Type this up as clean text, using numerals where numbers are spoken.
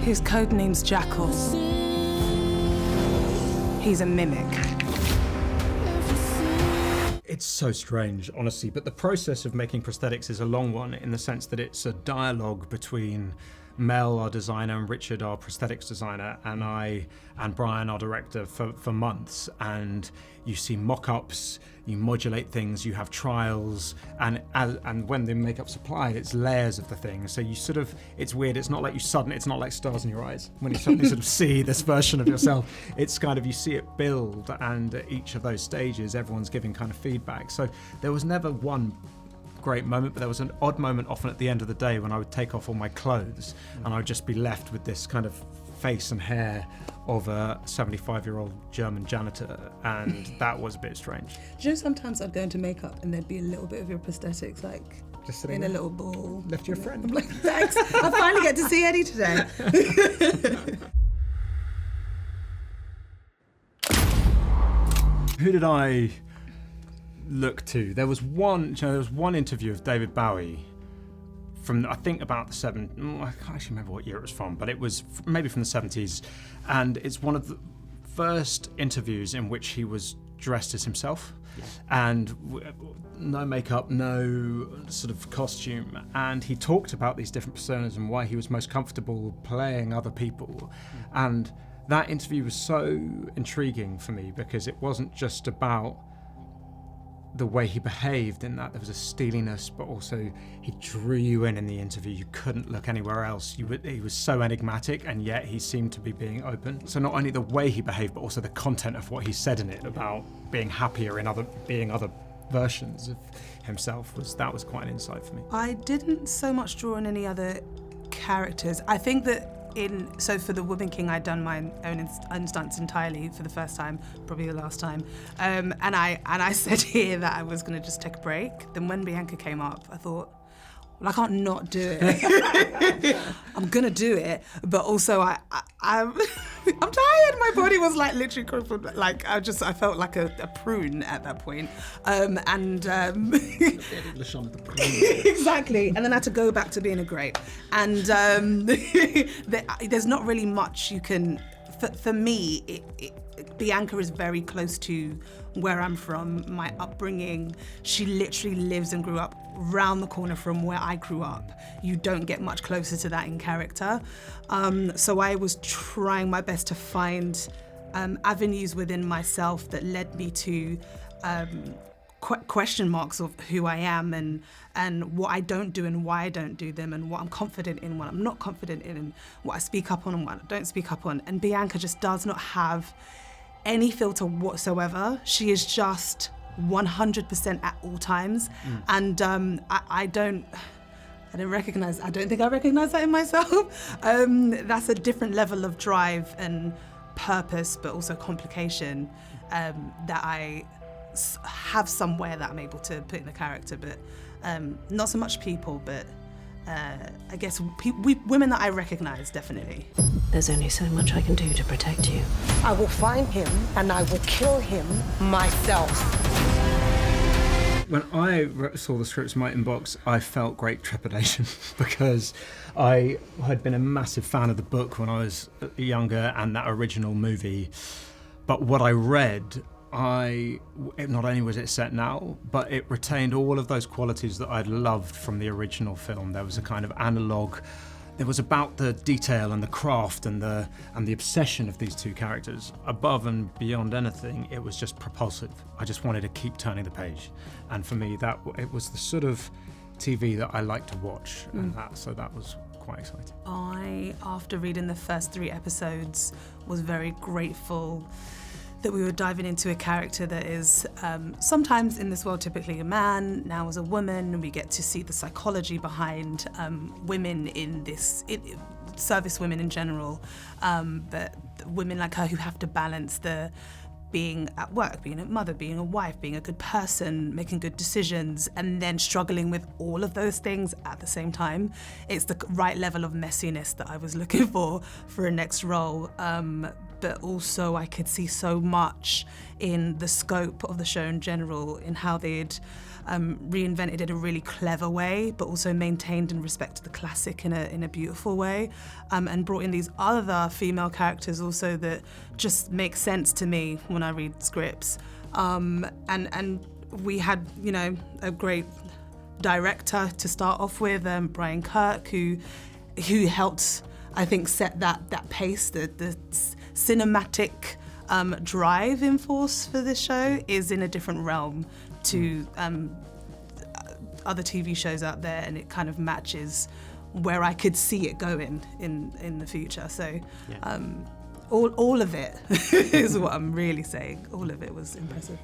His code name's Jackal. He's a mimic. It's so strange, honestly, but the process of making prosthetics is a long one in the sense that it's a dialogue between Mel, our designer, and Richard, our prosthetics designer, and I and Brian, our director, for months. And you see mock-ups, you modulate things, you have trials, and when the makeup's applied, it's layers of the thing. So you sort of, it's weird, it's not like it's not like stars in your eyes when you suddenly sort of see this version of yourself. It's kind of, you see it build, and at each of those stages, everyone's giving kind of feedback. So there was never one great moment, but there was an odd moment often at the end of the day when I would take off all my clothes and I would just be left with this kind of face and hair of a 75-year-old German janitor, and that was a bit strange. Do you know, sometimes I'd go into makeup and there'd be a little bit of your prosthetics, like just sitting in there. A little ball. Left your friend. I'm like, thanks, I finally get to see Eddie today. Who did I look to? There was one interview of David Bowie from, I think, about I can't actually remember what year it was from, but it was maybe from the 70s, and it's one of the first interviews in which he was dressed as himself, and no makeup, no sort of costume, and he talked about these different personas and why he was most comfortable playing other people. And that interview was so intriguing for me because it wasn't just about the way he behaved, in that there was a steeliness, but also he drew you in the interview. You couldn't look anywhere else. He was so enigmatic, and yet he seemed to be being open. So not only the way he behaved, but also the content of what he said in it about being happier in being other versions of himself, that was quite an insight for me. I didn't so much draw on any other characters. I think that so for the Woman King, I'd done my own stunts entirely for the first time, probably the last time, and I said here that I was going to just take a break. Then when Bianca came up, I thought, well, I can't not do it. I'm gonna do it, but also I'm tired. My body was like literally crippled. Like I felt like a prune at that point, Lashana the prune. Exactly. And then I had to go back to being a grape. And there's not really much you can. For me, Bianca is very close to where I'm from, my upbringing. She literally lives and grew up round the corner from where I grew up. You don't get much closer to that in character. So I was trying my best to find avenues within myself that led me to question marks of who I am and what I don't do and why I don't do them, and what I'm confident in, what I'm not confident in, and what I speak up on and what I don't speak up on. And Bianca just does not have any filter whatsoever. She is just 100% at all times. And I don't think I recognize that in myself. That's a different level of drive and purpose, but also complication that I have somewhere that I'm able to put in the character, but not so much people, but I guess women that I recognize, definitely. There's only so much I can do to protect you. I will find him and I will kill him myself. When I saw the scripts in my inbox, I felt great trepidation because I had been a massive fan of the book when I was younger and that original movie. But what I read, not only was it set now, but it retained all of those qualities that I'd loved from the original film. There was a kind of analogue. There was about the detail and the craft and the obsession of these two characters. Above and beyond anything, it was just propulsive. I just wanted to keep turning the page. And for me, it was the sort of TV that I like to watch. And so that was quite exciting. I, after reading the first 3 episodes, was very grateful that we were diving into a character that is sometimes in this world typically a man, now as a woman, and we get to see the psychology behind women in this, service women in general, but women like her who have to balance being at work, being a mother, being a wife, being a good person, making good decisions, and then struggling with all of those things at the same time. It's the right level of messiness that I was looking for a next role. But also I could see so much in the scope of the show in general, in how they'd reinvented it in a really clever way, but also maintained and respected the classic in a beautiful way, and brought in these other female characters also that just make sense to me when I read scripts. And we had, you know, a great director to start off with, Brian Kirk, who helped, I think, set that pace, the cinematic drive in force for this show is in a different realm to other TV shows out there, and it kind of matches where I could see it going in the future. So all of it is what I'm really saying. All of it was impressive.